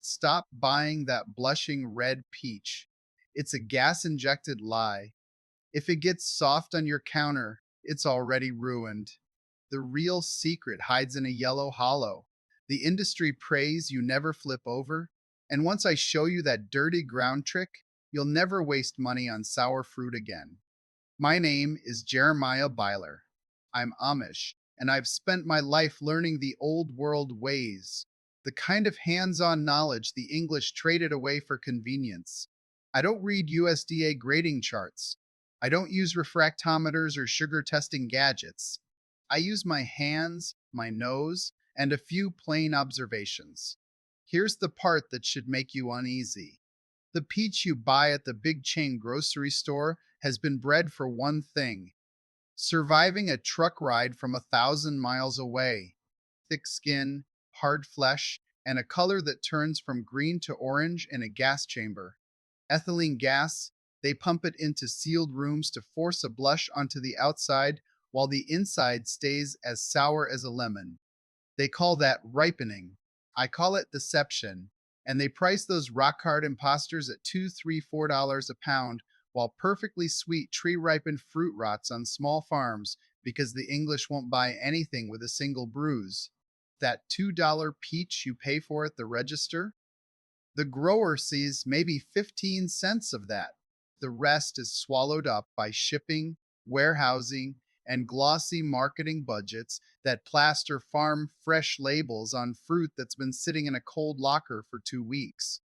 Stop buying that blushing red peach. It's a gas-injected lie. If it gets soft on your counter, it's already ruined. The real secret hides in a yellow hollow. The industry prays you never flip over, and once I show you that dirty ground trick, you'll never waste money on sour fruit again. My name is Jeremiah Byler. I'm Amish, and I've spent my life learning the old world ways, the kind of hands on knowledge the English traded away for convenience. I don't read USDA grading charts. I don't use refractometers or sugar testing gadgets. I use my hands, my nose, and a few plain observations. Here's the part that should make you uneasy. The peach you buy at the big chain grocery store has been bred for one thing: surviving a truck ride from 1,000 miles away. Thick skin, hard flesh, and a color that turns from green to orange in a gas chamber. Ethylene gas, they pump it into sealed rooms to force a blush onto the outside while the inside stays as sour as a lemon. They call that ripening. I call it deception. And they price those rock hard imposters at $2, $3, $4 a pound, while perfectly sweet tree ripened fruit rots on small farms because the English won't buy anything with a single bruise. That $2 peach you pay for at the register, the grower sees maybe 15 cents of that. The rest is swallowed up by shipping, warehousing, and glossy marketing budgets that plaster farm fresh labels on fruit that's been sitting in a cold locker for 2 weeks.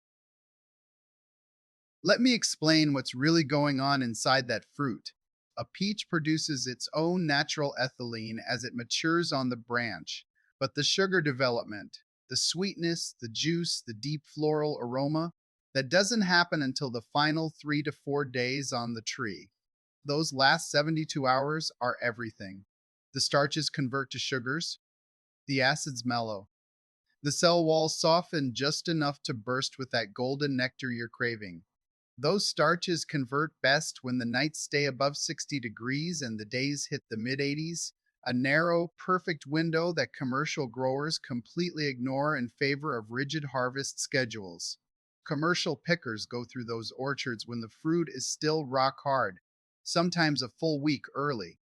Let me explain what's really going on inside that fruit. A peach produces its own natural ethylene as it matures on the branch, but the sugar development, the sweetness, the juice, the deep floral aroma, that doesn't happen until the final 3 to 4 days on the tree. Those last 72 hours are everything. The starches convert to sugars, the acids mellow, the cell walls soften just enough to burst with that golden nectar you're craving. Those starches convert best when the nights stay above 60 degrees and the days hit the mid 80s, a narrow, perfect window that commercial growers completely ignore in favor of rigid harvest schedules. Commercial pickers go through those orchards when the fruit is still rock hard, sometimes a full week early,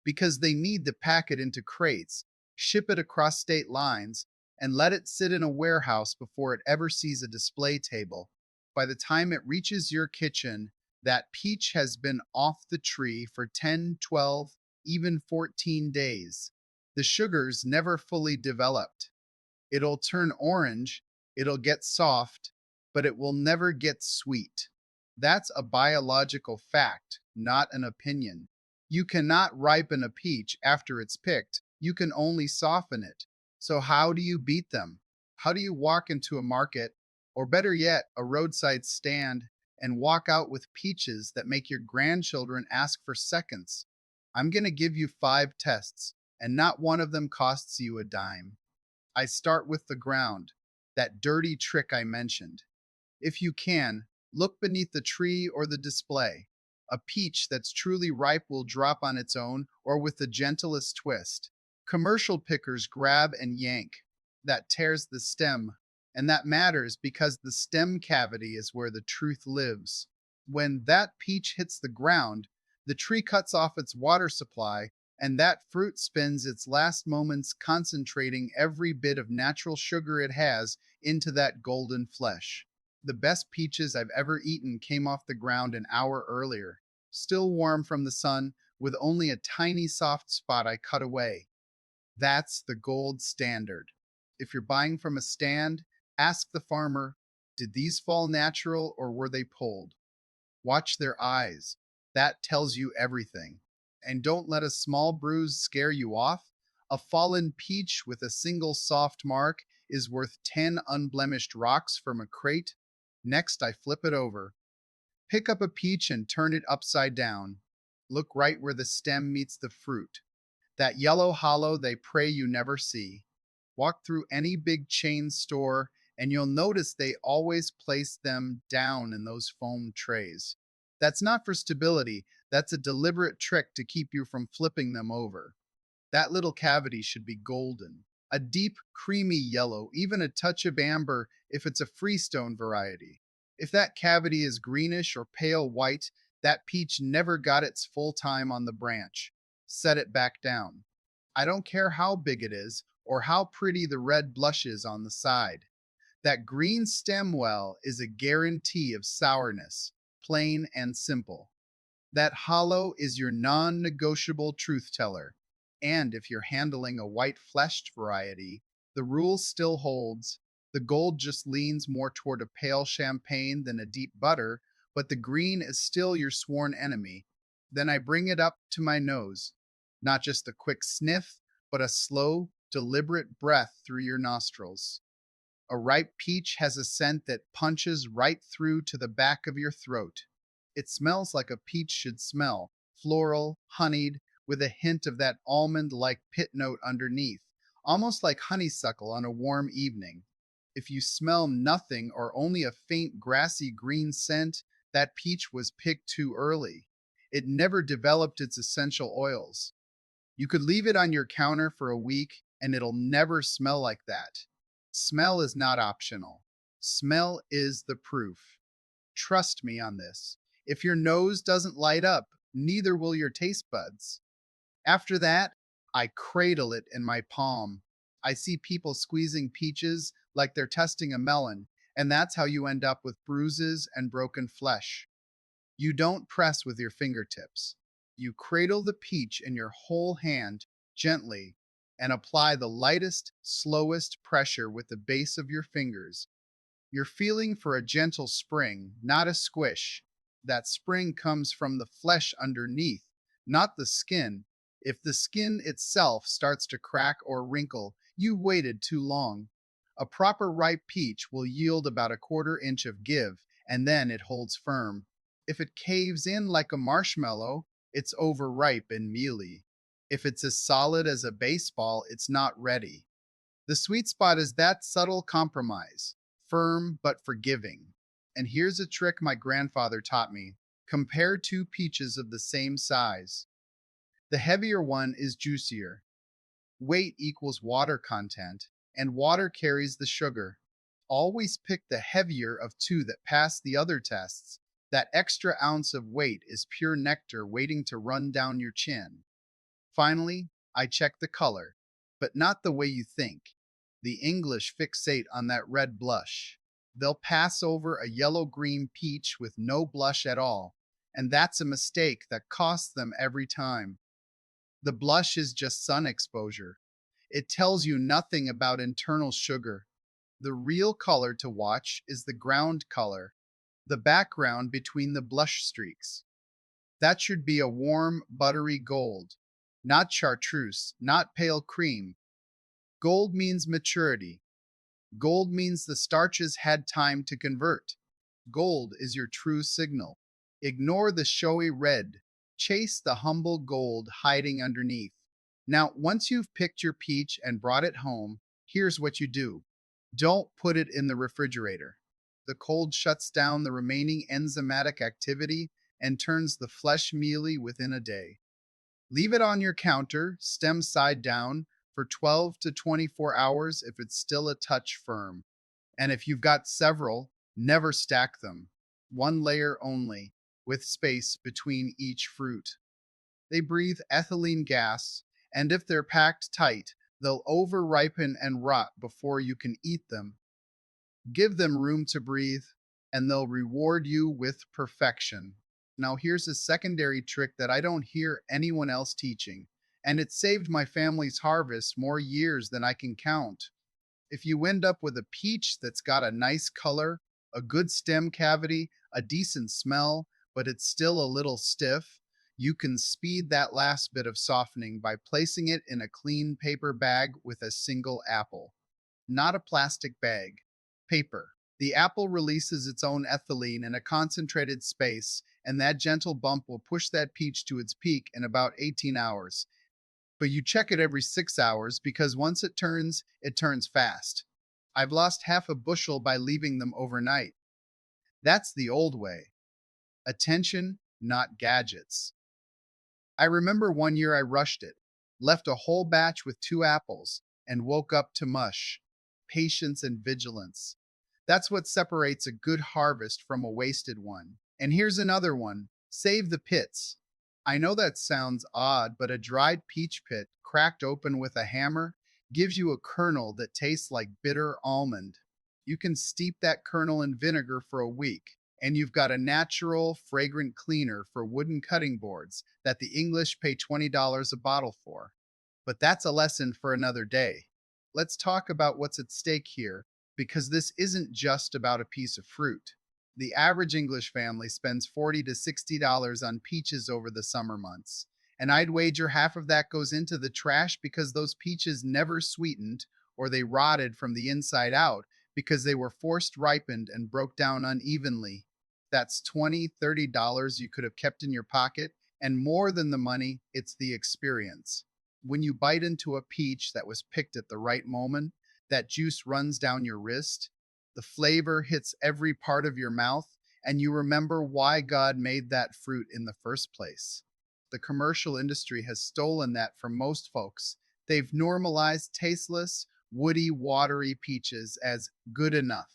because they need to pack it into crates, ship it across state lines, and let it sit in a warehouse before it ever sees a display table. By the time it reaches your kitchen, that peach has been off the tree for 10, 12, even 14 days. The sugar's never fully developed. It'll turn orange, it'll get soft, but it will never get sweet. That's a biological fact, not an opinion. You cannot ripen a peach after it's picked. You can only soften it. So how do you beat them? How do you walk into a market, or better yet, a roadside stand, and walk out with peaches that make your grandchildren ask for seconds? I'm going to give you 5 tests, and not one of them costs you a dime. I start with the ground, that dirty trick I mentioned. If you can, look beneath the tree or the display. A peach that's truly ripe will drop on its own or with the gentlest twist. Commercial pickers grab and yank. That tears the stem. And that matters because the stem cavity is where the truth lives. When that peach hits the ground, the tree cuts off its water supply, and that fruit spends its last moments concentrating every bit of natural sugar it has into that golden flesh. The best peaches I've ever eaten came off the ground an hour earlier, still warm from the sun, with only a tiny soft spot I cut away. That's the gold standard. If you're buying from a stand, ask the farmer, did these fall natural or were they pulled? Watch their eyes. That tells you everything. And don't let a small bruise scare you off. A fallen peach with a single soft mark is worth 10 unblemished rocks from a crate. Next, I flip it over. Pick up a peach and turn it upside down. Look right where the stem meets the fruit. That yellow hollow they pray you never see. Walk through any big chain store and you'll notice they always place them down in those foam trays. That's not for stability, that's a deliberate trick to keep you from flipping them over. That little cavity should be golden. A deep, creamy yellow, even a touch of amber if it's a freestone variety. If that cavity is greenish or pale white, that peach never got its full time on the branch. Set it back down. I don't care how big it is or how pretty the red blush is on the side. That green stem well is a guarantee of sourness, plain and simple. That hollow is your non negotiable truth teller. And if you're handling a white fleshed variety, the rule still holds. The gold just leans more toward a pale champagne than a deep butter, but the green is still your sworn enemy. Then I bring it up to my nose. Not just a quick sniff, but a slow, deliberate breath through your nostrils. A ripe peach has a scent that punches right through to the back of your throat. It smells like a peach should smell, floral, honeyed, with a hint of that almond-like pit note underneath, almost like honeysuckle on a warm evening. If you smell nothing or only a faint grassy green scent, that peach was picked too early. It never developed its essential oils. You could leave it on your counter for a week and it'll never smell like that. Smell is not optional. Smell is the proof. Trust me on this. If your nose doesn't light up, neither will your taste buds. After that, I cradle it in my palm. I see people squeezing peaches like they're testing a melon, and that's how you end up with bruises and broken flesh. You don't press with your fingertips. You cradle the peach in your whole hand gently and apply the lightest, slowest pressure with the base of your fingers. You're feeling for a gentle spring, not a squish. That spring comes from the flesh underneath, not the skin. If the skin itself starts to crack or wrinkle, you waited too long. A proper ripe peach will yield about a quarter inch of give, and then it holds firm. If it caves in like a marshmallow, it's overripe and mealy. If it's as solid as a baseball, it's not ready. The sweet spot is that subtle compromise, firm but forgiving. And here's a trick my grandfather taught me. Compare two peaches of the same size. The heavier one is juicier. Weight equals water content, and water carries the sugar. Always pick the heavier of two that pass the other tests. That extra ounce of weight is pure nectar waiting to run down your chin. Finally, I check the color, but not the way you think. The English fixate on that red blush. They'll pass over a yellow-green peach with no blush at all, and that's a mistake that costs them every time. The blush is just sun exposure. It tells you nothing about internal sugar. The real color to watch is the ground color, the background between the blush streaks. That should be a warm, buttery gold, not chartreuse, not pale cream. Gold means maturity. Gold means the starches had time to convert. Gold is your true signal. Ignore the showy red. Chase the humble gold hiding underneath. Now, once you've picked your peach and brought it home, here's what you do. Don't put it in the refrigerator. The cold shuts down the remaining enzymatic activity and turns the flesh mealy within a day. Leave it on your counter, stem side down, for 12 to 24 hours if it's still a touch firm. And if you've got several, never stack them. One layer only, with space between each fruit. They breathe ethylene gas, and if they're packed tight, they'll over-ripen and rot before you can eat them. Give them room to breathe, and they'll reward you with perfection. Now here's a secondary trick that I don't hear anyone else teaching, and it saved my family's harvest more years than I can count. If you end up with a peach that's got a nice color, a good stem cavity, a decent smell, but it's still a little stiff, you can speed that last bit of softening by placing it in a clean paper bag with a single apple. Not a plastic bag. Paper. The apple releases its own ethylene in a concentrated space, and that gentle bump will push that peach to its peak in about 18 hours. But you check it every 6 hours because once it turns fast. I've lost half a bushel by leaving them overnight. That's the old way. Attention, not gadgets. I remember one year I rushed it, left a whole batch with 2 apples, and woke up to mush, patience, and vigilance. That's what separates a good harvest from a wasted one. And here's another one: save the pits. I know that sounds odd, but a dried peach pit cracked open with a hammer gives you a kernel that tastes like bitter almond. You can steep that kernel in vinegar for a week, and you've got a natural, fragrant cleaner for wooden cutting boards that the English pay $20 a bottle for. But that's a lesson for another day. Let's talk about what's at stake here, because this isn't just about a piece of fruit. The average English family spends $40 to $60 on peaches over the summer months. And I'd wager half of that goes into the trash because those peaches never sweetened, or they rotted from the inside out because they were forced ripened and broke down unevenly. That's $20, $30 you could have kept in your pocket, and more than the money, it's the experience. When you bite into a peach that was picked at the right moment, that juice runs down your wrist, the flavor hits every part of your mouth, and you remember why God made that fruit in the first place. The commercial industry has stolen that from most folks. They've normalized tasteless, woody, watery peaches as good enough.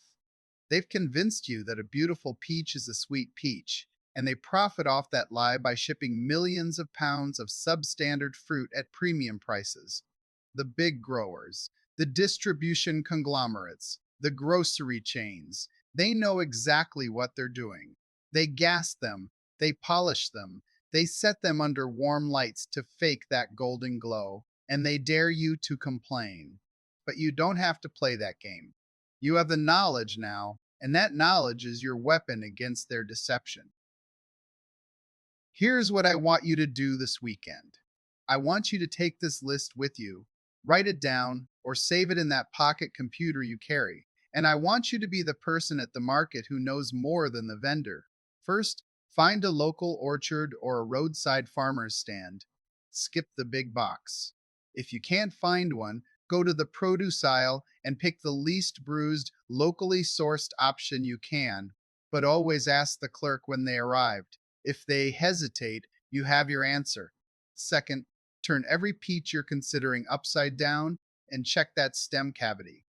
They've convinced you that a beautiful peach is a sweet peach, and they profit off that lie by shipping millions of pounds of substandard fruit at premium prices. The big growers, the distribution conglomerates, the grocery chains, they know exactly what they're doing. They gas them, they polish them, they set them under warm lights to fake that golden glow, and they dare you to complain. But you don't have to play that game. You have the knowledge now, and that knowledge is your weapon against their deception. Here's what I want you to do this weekend. I want you to take this list with you, write it down, or save it in that pocket computer you carry. And I want you to be the person at the market who knows more than the vendor. First, find a local orchard or a roadside farmer's stand. Skip the big box. If you can't find one, go to the produce aisle and pick the least bruised, locally sourced option you can, but always ask the clerk when they arrived. If they hesitate, you have your answer. Second, turn every peach you're considering upside down and check that stem cavity.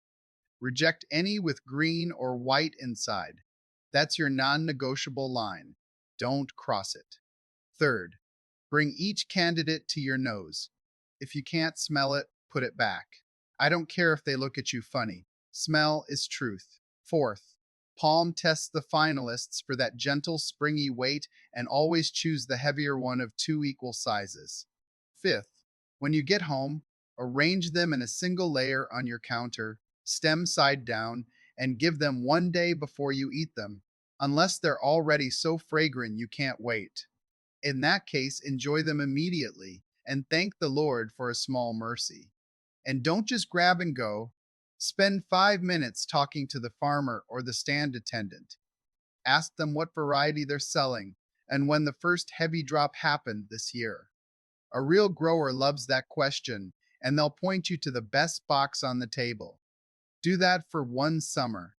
Reject any with green or white inside. That's your non-negotiable line. Don't cross it. Third, bring each candidate to your nose. If you can't smell it, put it back. I don't care if they look at you funny. Smell is truth. Fourth, palm test the finalists for that gentle, springy weight and always choose the heavier one of two equal sizes. Fifth, when you get home, arrange them in a single layer on your counter, stem side down, and give them one day before you eat them, unless they're already so fragrant you can't wait. In that case, enjoy them immediately and thank the Lord for a small mercy. And don't just grab and go. Spend 5 minutes talking to the farmer or the stand attendant. Ask them what variety they're selling and when the first heavy drop happened this year. A real grower loves that question, and they'll point you to the best box on the table. Do that for one summer,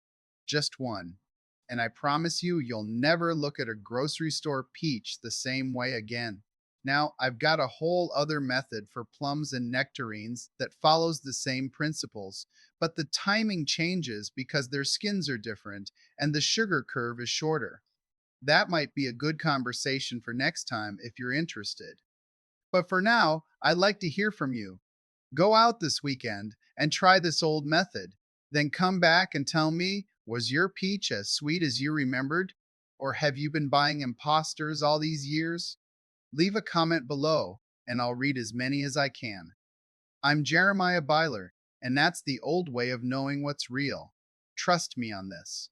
just one, and I promise you, you'll never look at a grocery store peach the same way again. Now, I've got a whole other method for plums and nectarines that follows the same principles, but the timing changes because their skins are different and the sugar curve is shorter. That might be a good conversation for next time if you're interested. But for now, I'd like to hear from you. Go out this weekend and try this old method. Then come back and tell me, was your peach as sweet as you remembered? Or have you been buying imposters all these years? Leave a comment below, and I'll read as many as I can. I'm Jeremiah Byler, and that's the old way of knowing what's real. Trust me on this.